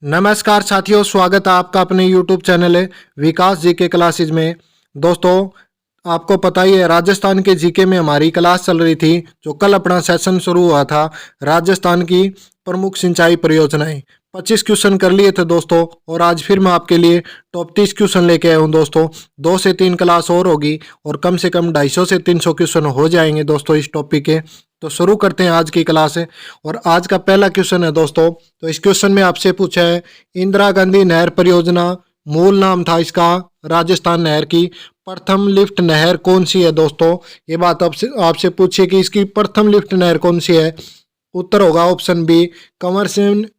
नमस्कार साथियों, स्वागत है आपका अपने YouTube चैनल है विकास जीके क्लासेज में। दोस्तों, आपको पता ही है राजस्थान के जीके में हमारी क्लास चल रही थी, जो कल अपना सेशन शुरू हुआ था। राजस्थान की प्रमुख सिंचाई परियोजनाएं 25 क्वेश्चन कर लिए थे दोस्तों, और आज फिर मैं आपके लिए टॉप 30 क्वेश्चन लेके आया हूँ दोस्तों। 2 से 3 क्लास और होगी और कम से कम 250 से 300 क्वेश्चन हो जाएंगे दोस्तों इस टॉपिक के। तो शुरू करते हैं आज की क्लास है। और आज का पहला क्वेश्चन है दोस्तों, तो इस क्वेश्चन में आपसे पूछा है इंदिरा गांधी नहर परियोजना मूल नाम था इसका राजस्थान नहर की प्रथम लिफ्ट नहर कौन सी है दोस्तों। ये बात आपसे आपसे पूछिए कि इसकी प्रथम लिफ्ट नहर कौन सी है। उत्तर होगा ऑप्शन बी, कंवर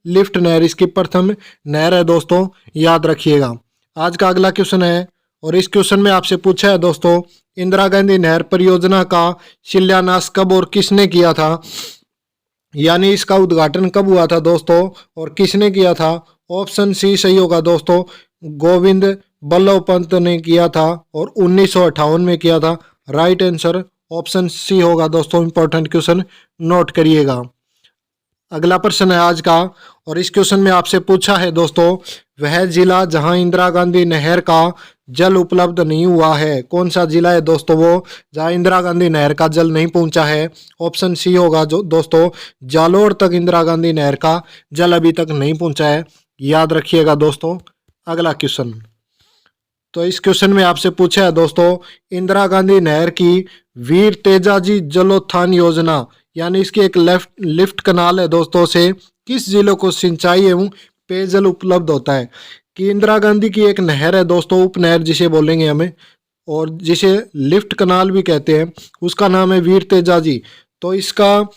लिफ्ट नहर इसकी प्रथम नहर है दोस्तों, याद रखिएगा। आज का अगला क्वेश्चन है, और इस क्वेश्चन में आपसे पूछा है दोस्तों इंदिरा गांधी नहर परियोजना का शिलान्यास कब और किसने किया था, यानी इसका उद्घाटन कब हुआ था दोस्तों और किसने किया था। ऑप्शन सी सही होगा दोस्तों, गोविंद बल्लभ पंत ने किया था और 1958 में किया था। राइट आंसर ऑप्शन सी होगा दोस्तों। इंपॉर्टेंट क्वेश्चन नोट करिएगा। अगला प्रश्न है आज का, और इस क्वेश्चन में आपसे पूछा है दोस्तों वह जिला जहां इंदिरा गांधी नहर का जल उपलब्ध नहीं हुआ है, कौन सा जिला है दोस्तों वो जहां इंदिरा गांधी नहर का जल नहीं पहुंचा है। ऑप्शन सी होगा जो दोस्तों, जालोर तक इंदिरा गांधी नहर का जल अभी तक नहीं पहुंचा है, याद रखिएगा दोस्तों। अगला क्वेश्चन, तो इस क्वेश्चन में आपसे पूछा है दोस्तों इंदिरा गांधी नहर की वीर तेजाजी जलोत्थान योजना, यानी इसकी एक लिफ्ट कनाल है दोस्तों, से किस जिलों को सिंचाई एवं पेयजल उपलब्ध होता है। कि इंदिरा गांधी की एक नहर है दोस्तों, उपनहर जिसे बोलेंगे हमें, और जिसे लिफ्ट कनाल भी कहते हैं, उसका नाम है वीर तेजाजी। तो इसका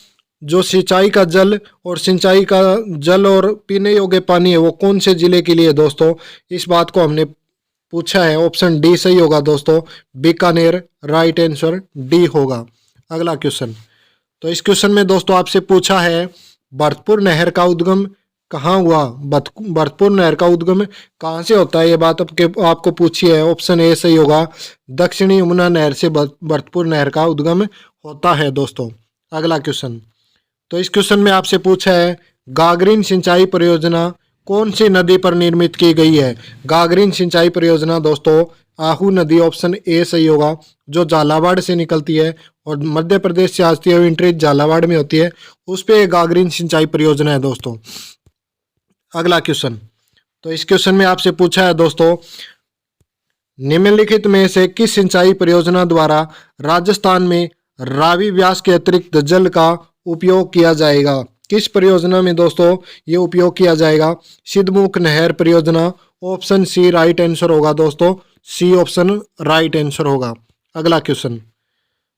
जो सिंचाई का जल और पीने योग्य पानी है वो कौन से जिले के लिए दोस्तों, इस बात को हमने पूछा है। ऑप्शन डी सही होगा दोस्तों, बीकानेर। राइट आंसर डी होगा। अगला क्वेश्चन, तो इस क्वेश्चन में दोस्तों आपसे पूछा है भरतपुर नहर का उद्गम कहाँ हुआ। भरतपुर नहर का उद्गम कहाँ से होता है, ये बात आपको पूछी है। ऑप्शन ए सही होगा, दक्षिणी यमुना नहर से भरतपुर नहर का उद्गम होता है दोस्तों। अगला क्वेश्चन, तो इस क्वेश्चन में आपसे पूछा है गागरीन सिंचाई परियोजना कौन सी नदी पर निर्मित की गई है। गागरीन सिंचाई परियोजना दोस्तों आहू नदी, ऑप्शन ए सही होगा, जो झालावाड़ से निकलती है और मध्य प्रदेश से आती है, एंट्री झालावाड़ में होती है, उस पे गागरीन सिंचाई परियोजना है दोस्तों। अगला क्वेश्चन, तो इस क्वेश्चन में आपसे पूछा है दोस्तों निम्नलिखित में से किस सिंचाई परियोजना द्वारा राजस्थान में रावी व्यास के अतिरिक्त जल का उपयोग किया जाएगा। किस परियोजना में दोस्तों ये उपयोग किया जाएगा। सिद्धमुख नहर परियोजना। ऑप्शन सी राइट आंसर होगा दोस्तों, सी ऑप्शन राइट आंसर होगा। अगला क्वेश्चन,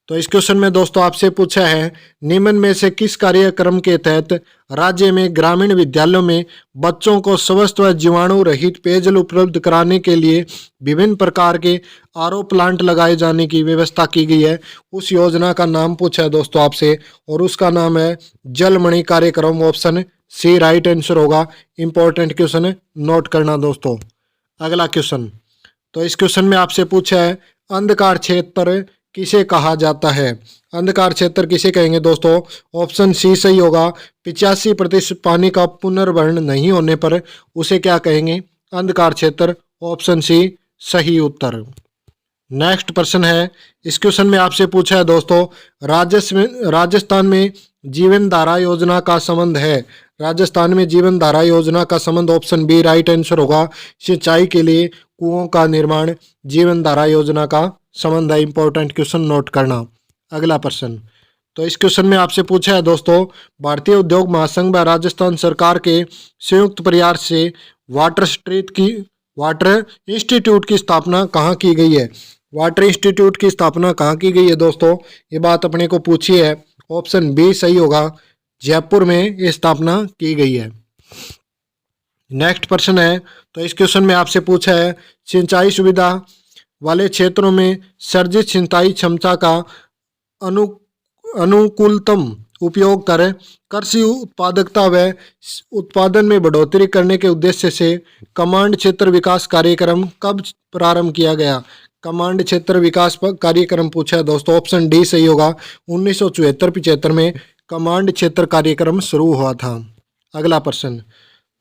तो इस क्वेश्चन में दोस्तों आपसे पूछा है निम्न में से किस कार्यक्रम के तहत राज्य में ग्रामीण विद्यालयों में बच्चों को स्वस्थ व जीवाणु रहित पेयजल उपलब्ध कराने के लिए विभिन्न प्रकार के आरओ प्लांट लगाए जाने की व्यवस्था की गई है। उस योजना का नाम पूछा है दोस्तों आपसे, और उसका नाम है जलमणि कार्यक्रम। ऑप्शन सी राइट आंसर होगा। इंपॉर्टेंट क्वेश्चन नोट करना दोस्तों। अगला क्वेश्चन, तो इस क्वेश्चन में आपसे पूछा है अंधकार क्षेत्र किसे कहा जाता है। अंधकार क्षेत्र किसे कहेंगे दोस्तों। ऑप्शन सी सही होगा, 85% पानी का पुनर्भरण नहीं होने पर उसे क्या कहेंगे, अंधकार क्षेत्र। ऑप्शन सी सही उत्तर। नेक्स्ट प्रश्न है, इस क्वेश्चन में आपसे पूछा है दोस्तों राजस्थान में जीवन धारा योजना का संबंध है। राजस्थान में जीवन धारा योजना का संबंध ऑप्शन बी राइट आंसर होगा, सिंचाई के लिए कुओं का निर्माण जीवन धारा योजना का संबंध है। इंपॉर्टेंट क्वेश्चन नोट करना। अगला प्रश्न, तो इस क्वेश्चन में आपसे पूछा है दोस्तों भारतीय उद्योग महासंघ व राजस्थान सरकार के संयुक्त प्रयास से वाटर इंस्टीट्यूट की स्थापना कहाँ की गई है। वाटर इंस्टीट्यूट की स्थापना कहाँ की गई है दोस्तों, ये बात अपने को पूछी है। ऑप्शन बी सही होगा, जयपुर में ये स्थापना की गई है। नेक्स्ट प्रश्न है, तो इस क्वेश्चन में आपसे पूछा है सिंचाई सुविधा वाले क्षेत्रों में सर्जित सिंचाई क्षमता का अनुकूलतम उपयोग कर कृषि उत्पादकता व उत्पादन में बढ़ोतरी करने के उद्देश्य से कमांड क्षेत्र विकास कार्यक्रम कब प्रारंभ किया गया। कमांड क्षेत्र विकास कार्यक्रम पूछा है दोस्तों। ऑप्शन डी सही होगा, 1974-75 में कमांड क्षेत्र कार्यक्रम शुरू हुआ था। अगला प्रश्न,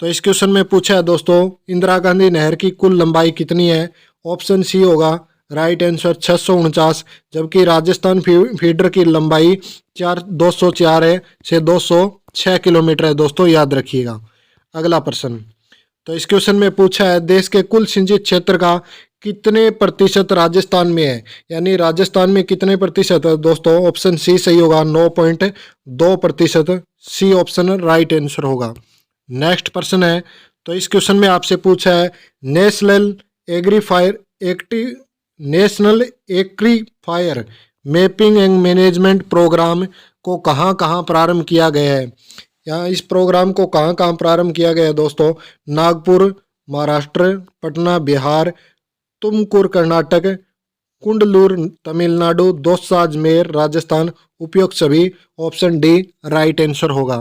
तो इस क्वेश्चन में पूछा है दोस्तों, इंदिरा गांधी नहर की कुल लंबाई कितनी है? ऑप्शन सी होगा राइट आंसर 649, जबकि राजस्थान फीडर की लंबाई 204 है से 206 किलोमीटर है दोस्तों, याद रखिएगा। अगला प्रश्न, तो इस क्वेश्चन में पूछा है देश के कुल सिंचित क्षेत्र का कितने प्रतिशत राजस्थान में है? यानी राजस्थान में कितने प्रतिशत है दोस्तों? ऑप्शन सी सही होगा 9.2%, सी ऑप्शन राइट आंसर होगा। नेक्स्ट प्रश्न है, तो इस क्वेश्चन में आपसे पूछा है national aquifer mapping and management programme को कहाँ कहाँ प्रारंभ किया गया है? यहाँ इस प्रोग्राम को कहाँ कहाँ प्रारंभ किया गया है दोस्तों? नागपुर महाराष्ट्र, पटना बिहार, तुमकुर कर्नाटक, कुंडलूर तमिलनाडु, दौसा अजमेर राजस्थान, उपयुक्त सभी, ऑप्शन डी राइट आंसर होगा।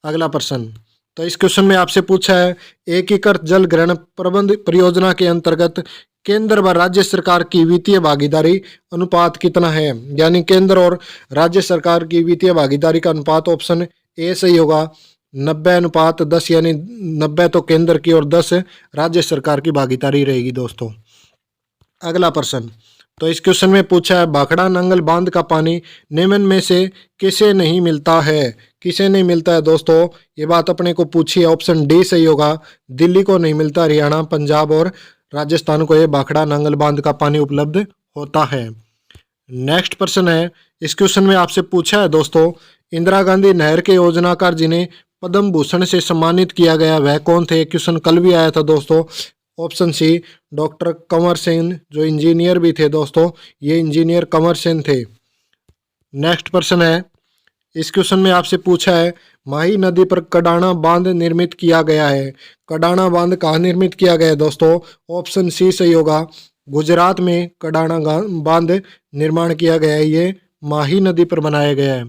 अगला प्रश्न, तो इस क्वेश्चन में आपसे पूछा है एकीकृत जल ग्रहण प्रबंध परियोजना के अंतर्गत केंद्र व राज्य सरकार की वित्तीय भागीदारी अनुपात कितना है? यानी केंद्र और राज्य सरकार की वित्तीय भागीदारी का अनुपात ऑप्शन ए सही होगा 90:10, यानी 90 तो केंद्र की और 10 राज्य सरकार की भागीदारी रहेगी दोस्तों। अगला प्रश्न, तो इस क्वेश्चन में पूछा है भाखड़ा नंगल बांध का पानी निम्न में से किसे नहीं मिलता है? किसे नहीं मिलता है दोस्तों? ये बात अपने को पूछी है, ऑप्शन डी सही होगा दिल्ली को नहीं मिलता, हरियाणा, पंजाब और राजस्थान को ये भाखड़ा नंगल बांध का पानी उपलब्ध होता है। नेक्स्ट प्रश्न है, इस क्वेश्चन में आपसे पूछा है दोस्तों इंदिरा गांधी नहर के योजनाकार जिन्हें पद्म भूषण से सम्मानित किया गया वह कौन थे? क्वेश्चन कल भी आया था दोस्तों। Option C doctor Kanwar Sen, जो इंजीनियर भी थे दोस्तों, ये इंजीनियर कंवर सेन थे। नेक्स्ट प्रश्न है, इस क्वेश्चन में आपसे पूछा है माही नदी पर कडाना बांध निर्मित किया गया है। कडाना बांध कहाँ निर्मित किया गया है दोस्तों? ऑप्शन सी सही होगा गुजरात में कडाना बांध निर्माण किया गया है, ये माही नदी पर बनाया गया है।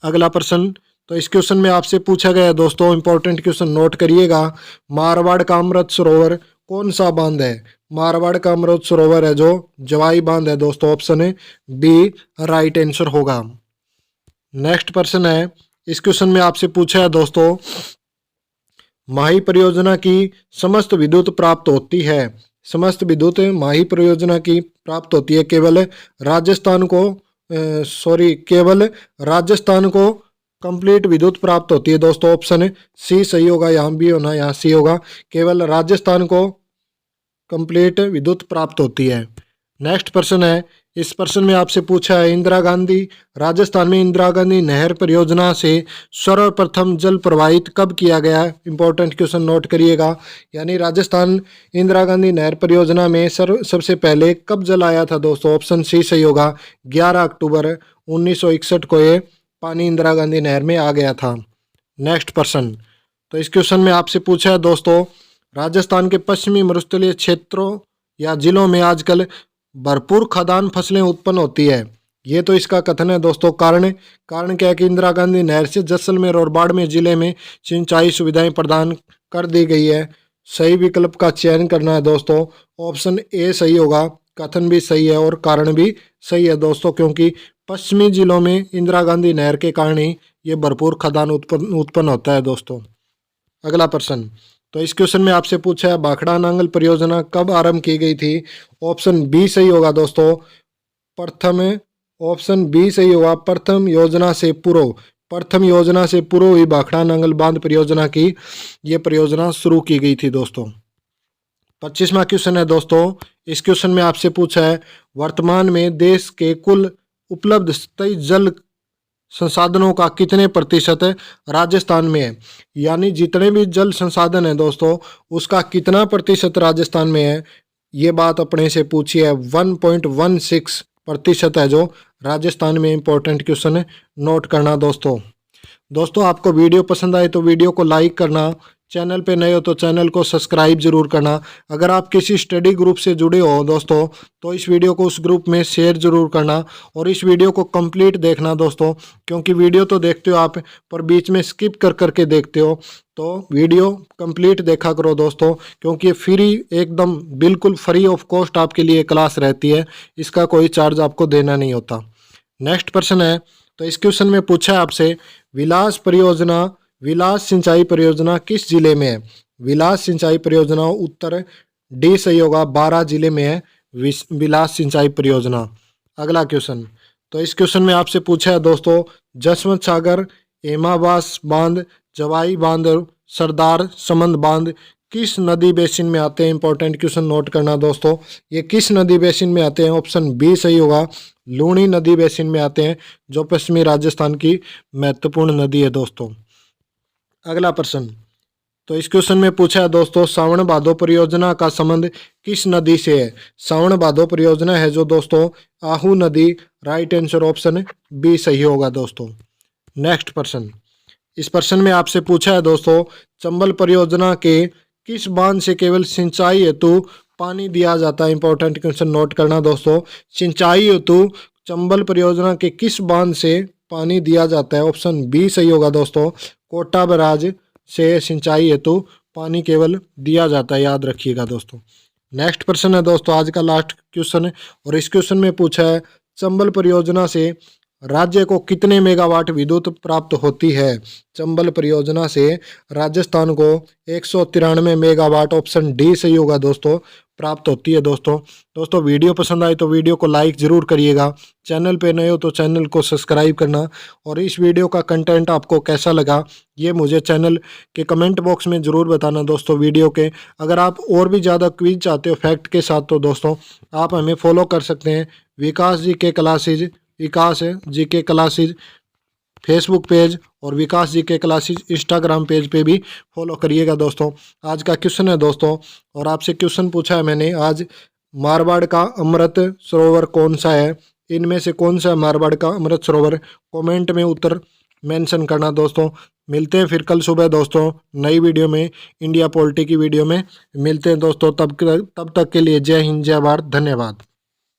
अगला प्रश्न, तो इस क्वेश्चन में आपसे पूछा गया है दोस्तों, इंपॉर्टेंट क्वेश्चन नोट करिएगा, मारवाड़ का अमृत सरोवर कौन सा बांध है? मारवाड़ का अमृत सरोवर है जो जवाई बांध है दोस्तों, ऑप्शन बी राइट आंसर होगा। नेक्स्ट प्रश्न है, इस क्वेश्चन में आपसे पूछा है दोस्तों माही परियोजना की समस्त विद्युत प्राप्त होती है। समस्त विद्युत माही परियोजना की प्राप्त होती है केवल राजस्थान को कंप्लीट विद्युत प्राप्त होती है दोस्तों, ऑप्शन सी सही होगा, यहाँ भी होना, यहाँ सी होगा, केवल राजस्थान को कंप्लीट विद्युत प्राप्त होती है। नेक्स्ट प्रश्न है, इस प्रश्न में आपसे पूछा है राजस्थान में इंदिरा गांधी नहर परियोजना से सर्वप्रथम जल प्रवाहित कब किया गया? इंपॉर्टेंट क्वेश्चन नोट करिएगा, यानी राजस्थान इंदिरा गांधी नहर परियोजना में सबसे पहले कब जल आया था दोस्तों? ऑप्शन सी सही होगा 11 अक्टूबर 1961 को ये पानी इंदिरा गांधी नहर में आ गया था। नेक्स्ट प्रश्न, तो इस क्वेश्चन में आपसे पूछा है दोस्तों राजस्थान के पश्चिमी मरुस्थलीय क्षेत्रों या जिलों में आजकल भरपूर खदान फसलें उत्पन्न होती है, ये तो इसका कथन है दोस्तों। कारण क्या है कि इंदिरा गांधी नहर से जैसलमेर और बाड़मेर जिले में सिंचाई सुविधाएं प्रदान कर दी गई है। सही विकल्प का चयन करना है दोस्तों, ऑप्शन ए सही होगा, कथन भी सही है और कारण भी सही है दोस्तों, क्योंकि पश्चिमी जिलों में इंदिरा गांधी नहर के कारण ही ये भरपूर खदान उत्पन्न होता है दोस्तों। अगला प्रश्न, तो इस क्वेश्चन में आपसे पूछा है भाखड़ा नांगल परियोजना कब आरंभ की गई थी? ऑप्शन बी सही होगा दोस्तों ऑप्शन बी सही होगा प्रथम योजना से पूर्व ही भाखड़ा नांगल बांध परियोजना की ये परियोजना शुरू की गई थी दोस्तों। 25वां क्वेश्चन है दोस्तों, इस क्वेश्चन में आपसे पूछा है वर्तमान में देश के कुल उपलब्ध स्थायी जल संसाधनों का कितने प्रतिशत राजस्थान में है? यानी जितने भी जल संसाधन है दोस्तों उसका कितना प्रतिशत राजस्थान में है, ये बात अपने से पूछी है। 1.16% है जो राजस्थान में। इंपॉर्टेंट क्वेश्चन नोट करना दोस्तों आपको वीडियो पसंद आए तो वीडियो को लाइक करना, चैनल पे नए हो तो चैनल को सब्सक्राइब जरूर करना। अगर आप किसी स्टडी ग्रुप से जुड़े हो दोस्तों तो इस वीडियो को उस ग्रुप में शेयर जरूर करना और इस वीडियो को कंप्लीट देखना दोस्तों, क्योंकि वीडियो तो देखते हो आप पर बीच में स्किप करके देखते हो, तो वीडियो कंप्लीट देखा करो दोस्तों, क्योंकि ये फ्री एकदम बिल्कुल फ्री ऑफ कॉस्ट आपके लिए क्लास रहती है, इसका कोई चार्ज आपको देना नहीं होता। नेक्स्ट प्रश्न है, तो इस क्वेश्चन में पूछा है आपसे विलास परियोजना विलास सिंचाई परियोजना किस जिले में है? विलास सिंचाई परियोजना उत्तर डी सही होगा, 12 जिले में है विलास सिंचाई परियोजना। अगला क्वेश्चन, तो इस क्वेश्चन में आपसे पूछा है दोस्तों, जसवंत सागर, एमावास बांध, जवाई बांध, सरदार समंद बांध किस नदी बेसिन में आते हैं? इंपॉर्टेंट क्वेश्चन नोट करना दोस्तों, ये किस नदी बेसिन में आते हैं? ऑप्शन बी सही होगा, लूणी नदी बेसिन में आते हैं, जो पश्चिमी राजस्थान की महत्वपूर्ण नदी है दोस्तों। अगला प्रश्न, तो इस क्वेश्चन में पूछा है दोस्तों, सावन भादो परियोजना का संबंध किस नदी से है? सावन भादो परियोजना है जो दोस्तों आहू नदी, राइट आंसर ऑप्शन बी सही होगा दोस्तों। नेक्स्ट प्रश्न, इस प्रश्न में आपसे पूछा है दोस्तों, चंबल परियोजना के किस बांध से केवल सिंचाई हेतु पानी दिया जाता है? इंपॉर्टेंट क्वेश्चन नोट करना दोस्तों, सिंचाई हेतु चंबल परियोजना के किस बांध से पानी दिया जाता है? ऑप्शन बी सही होगा दोस्तों, कोटा बैराज से सिंचाई हेतु पानी केवल दिया जाता है, याद रखिएगा दोस्तों। नेक्स्ट प्रश्न है दोस्तों, आज का लास्ट क्वेश्चन है, और इस क्वेश्चन में पूछा है, चंबल परियोजना से राज्य को कितने मेगावाट विद्युत प्राप्त होती है? चंबल परियोजना से राजस्थान को 193 मेगावाट, ऑप्शन डी सही होगा दोस्तों, प्राप्त होती है दोस्तों वीडियो पसंद आए तो वीडियो को लाइक ज़रूर करिएगा, चैनल पे नए हो तो चैनल को सब्सक्राइब करना, और इस वीडियो का कंटेंट आपको कैसा लगा ये मुझे चैनल के कमेंट बॉक्स में ज़रूर बताना दोस्तों। वीडियो के अगर आप और भी ज़्यादा क्विज चाहते हो फैक्ट के साथ तो दोस्तों आप हमें फॉलो कर सकते हैं, विकास जी के क्लासेज, विकास जी के क्लासेज फेसबुक पेज और विकास जी के क्लासेज इंस्टाग्राम पेज पे भी फॉलो करिएगा दोस्तों। आज का क्वेश्चन है दोस्तों, और आपसे क्वेश्चन पूछा है मैंने आज, मारवाड़ का अमृत सरोवर कौन सा है? इनमें से कौन सा मारवाड़ का अमृत सरोवर? कमेंट में उत्तर मेंशन करना दोस्तों। मिलते हैं फिर कल सुबह दोस्तों नई वीडियो में, इंडिया पॉलिटी की वीडियो में मिलते हैं दोस्तों। तब तक के लिए जय हिंद, जय भारत, धन्यवाद।